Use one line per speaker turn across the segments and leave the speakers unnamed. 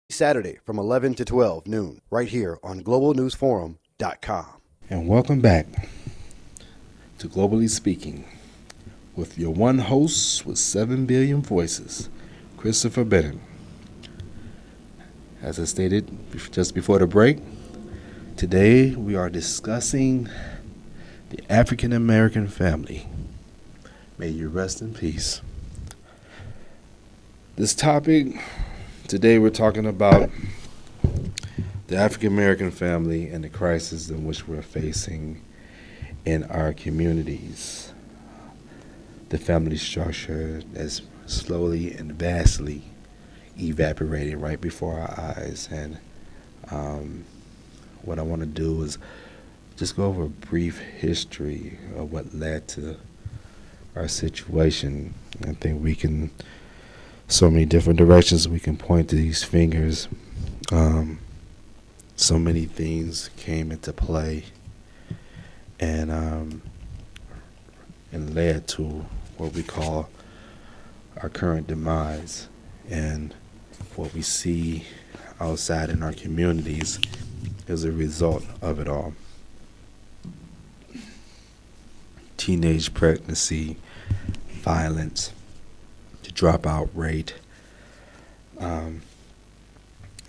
Saturday from 11 to 12 noon, right here on globalnewsforum.com.
And welcome back to Globally Speaking with your one host with 7 billion voices, Christopher Bennett. As I stated just before the break, today we are discussing the African American family. May you rest in peace. This topic, today we're talking about the African American family and the crisis in which we're facing in our communities. The family structure is slowly and vastly evaporating right before our eyes. And what I want to do is just go over a brief history of what led to our situation. I think we can, so many different directions we can point to these fingers. So many things came into play and led to what we call our current demise, and what we see outside in our communities is a result of it all. Teenage pregnancy, violence, the dropout rate,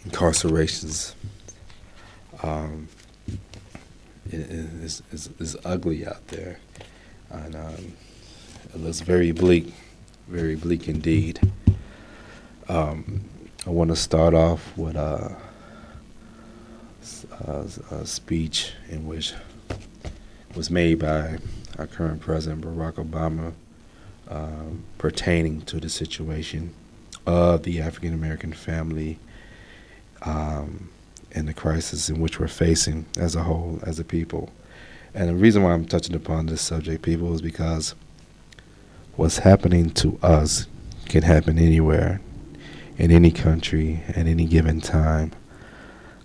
incarcerations. Is ugly out there, and it looks very bleak indeed. I want to start off with a speech in which was made by our current president, Barack Obama, pertaining to the situation of the African American family and the crisis in which we're facing as a whole, as a people. And the reason why I'm touching upon this subject, people, is because what's happening to us can happen anywhere, in any country, at any given time.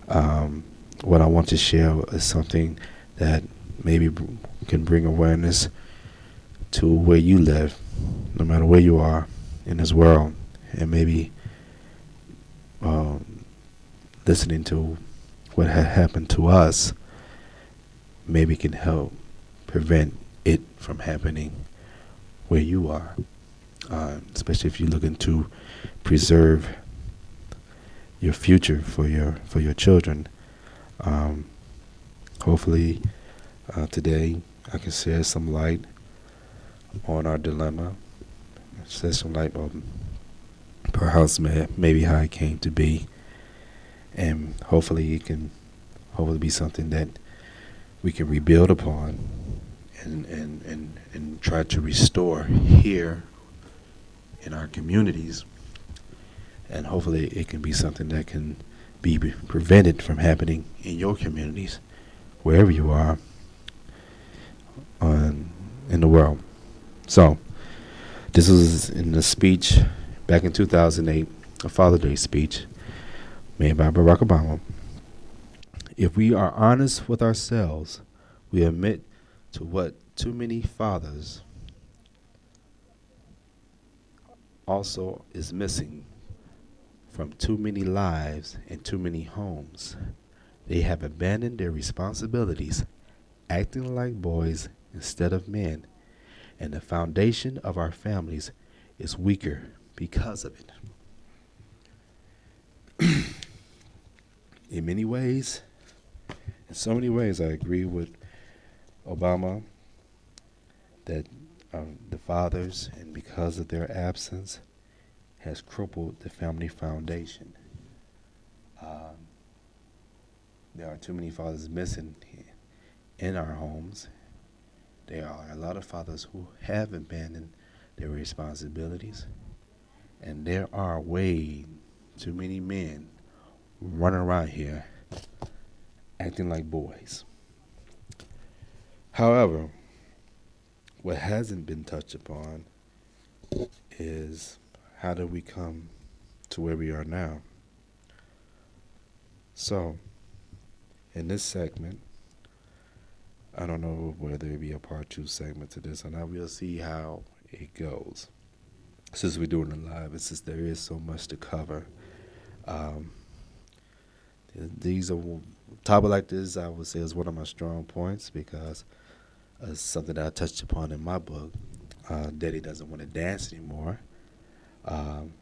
What I want to share is something that maybe can bring awareness to where you live, no matter where you are in this world, and maybe listening to what had happened to us maybe can help prevent it from happening where you are, especially if you're looking to preserve your future for your children. Hopefully today I can share some light on our dilemma, shed some light on perhaps maybe how it came to be, and hopefully it can be something that we can rebuild upon and try to restore here in our communities, and hopefully it can be something that can be prevented from happening in your communities, wherever you are in the world. So this was in a speech back in 2008, a Father's Day speech made by Barack Obama. If we are honest with ourselves, we admit to what too many fathers also is missing from too many lives and too many homes. They have abandoned their responsibilities, acting like boys instead of men, and the foundation of our families is weaker because of it. In many ways, in so many ways, I agree with Obama that the fathers, and because of their absence, has crippled the family foundation. There are too many fathers missing in our homes. There are a lot of fathers who have abandoned their responsibilities, and there are way too many men running around here acting like boys. However, what hasn't been touched upon is how did we come to where we are now? So, in this segment, I don't know whether it be a part 2 segment to this, and I will see how it goes. Since we're doing it live, and since there is so much to cover, These are topic like this. I would say is one of my strong points because it's something that I touched upon in my book. Daddy doesn't want to dance anymore. Um,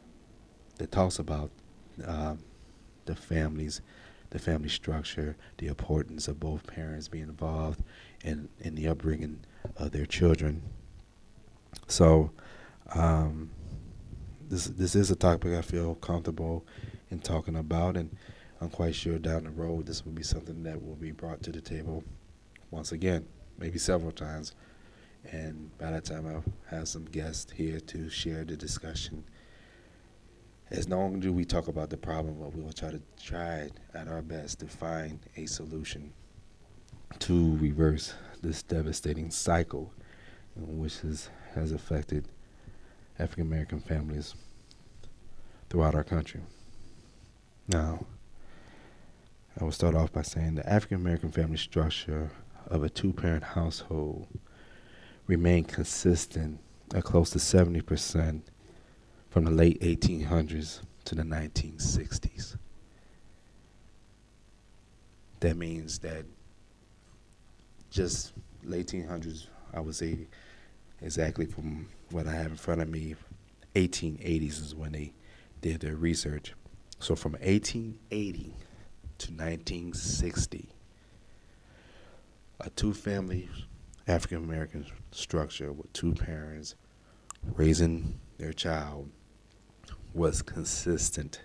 that talks about uh, the families, the family structure, the importance of both parents being involved in the upbringing of their children. So um, this is a topic I feel comfortable in talking about, and I'm quite sure down the road this will be something that will be brought to the table once again, maybe several times. And by that time, I'll have some guests here to share the discussion. As long as we talk about the problem, but we will try at our best to find a solution to reverse this devastating cycle, which has affected African American families throughout our country. Now, I will start off by saying the African American family structure of a two-parent household remained consistent at close to 70% from the late 1800s to the 1960s. That means that just late 1800s, I would say exactly from what I have in front of me, 1880s is when they did their research. So from 1880 to 1960, a two-family African American structure with two parents raising their child was consistent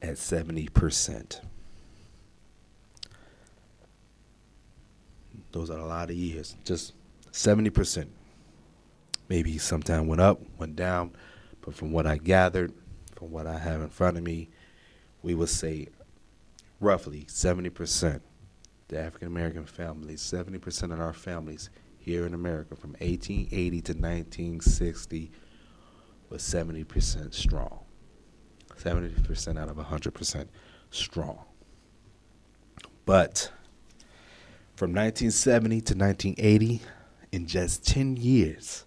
at 70%. Those are a lot of years, just 70%. Maybe sometime went up, went down, but from what I gathered, from what I have in front of me, we would say roughly 70%. The African American families, 70% of our families here in America from 1880 to 1960 was 70% strong. 70% out of 100% strong. But from 1970 to 1980, in just 10 years,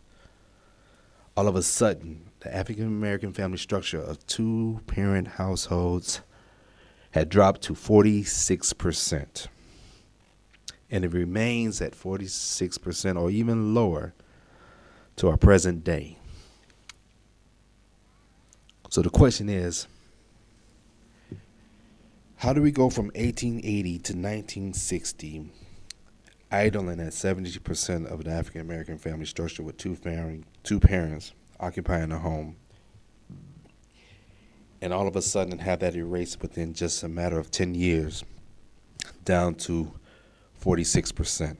all of a sudden, the African American family structure of two-parent households had dropped to 46%. And it remains at 46% or even lower to our present day. So the question is, how do we go from 1880 to 1960, idling at 70% of the African American family structure with two parents occupying a home, and all of a sudden have that erased within just a matter of 10 years down to 46%.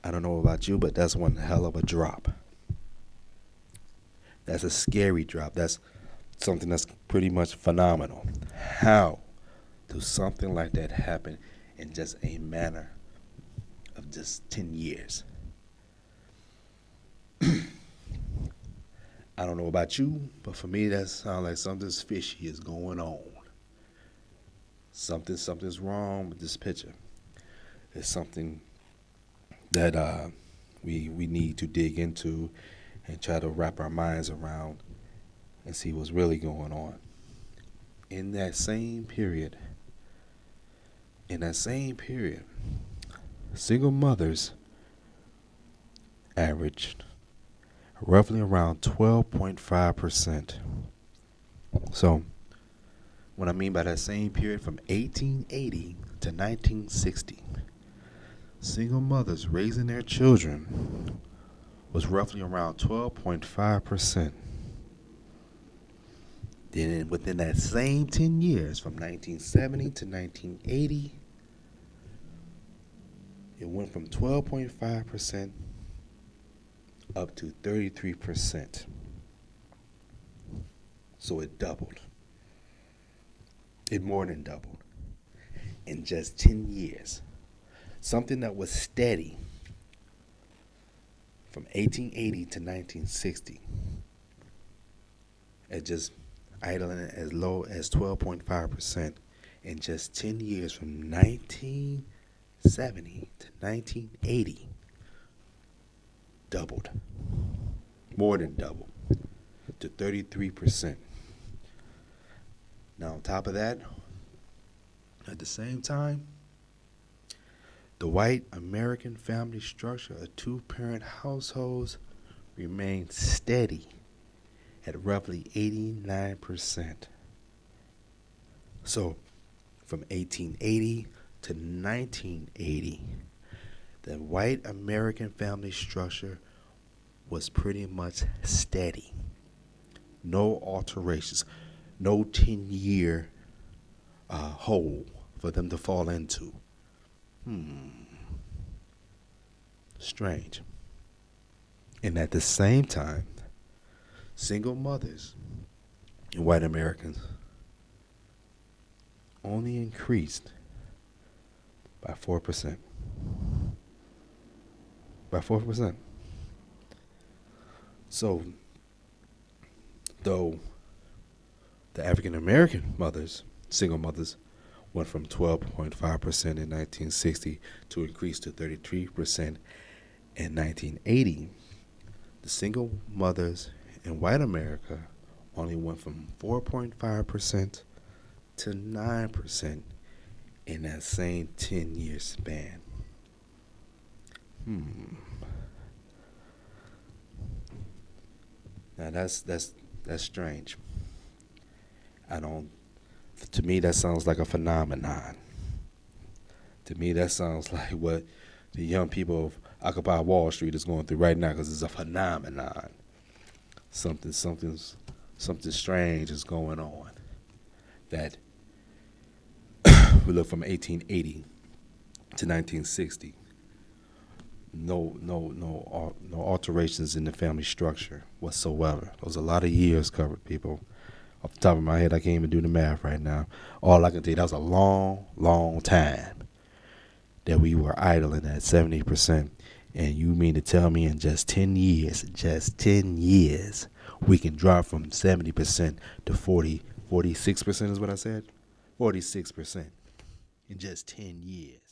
I don't know about you, but that's one hell of a drop. That's a scary drop. That's something that's pretty much phenomenal. How does something like that happen in just a manner of just 10 years? I don't know about you, but for me, that sounds like something's fishy is going on. Something's wrong with this picture. It's something that we need to dig into and try to wrap our minds around and see what's really going on. In that same period, single mothers averaged roughly around 12.5%. So, what I mean by that same period from 1880 to 1960, single mothers raising their children was roughly around 12.5%. Then within that same 10 years, from 1970 to 1980, it went from 12.5% up to 33%. So it doubled. It more than doubled in just 10 years. Something that was steady from 1880 to 1960 at just idling as low as 12.5% in just 10 years from 1970 to 1980 doubled, more than doubled, to 33%. Now on top of that, At the same time, the white American family structure of two-parent households remained steady at roughly 89%. So, from 1880 to 1980, the white American family structure was pretty much steady. No alterations, no 10-year hole for them to fall into. Strange. And at the same time, single mothers in white Americans only increased by 4%. By 4%. So, though the African American mothers, single mothers, went from 12.5% in 1960 to increase to 33% in 1980, the single mothers in white America only went from 4.5% to 9% in that same 10-year span. Now that's strange. To me that sounds like a phenomenon. To me that sounds like what the young people of Occupy Wall Street is going through right now, because it's a phenomenon. Something strange is going on. That we look from 1880 to 1960. No alterations in the family structure whatsoever. Those are a lot of years covered, people. Off the top of my head, I can't even do the math right now. All I can tell you, that was a long time that we were idling at 70%. And you mean to tell me in just 10 years, we can drop from 70% to 46% is what I said? 46% in just 10 years.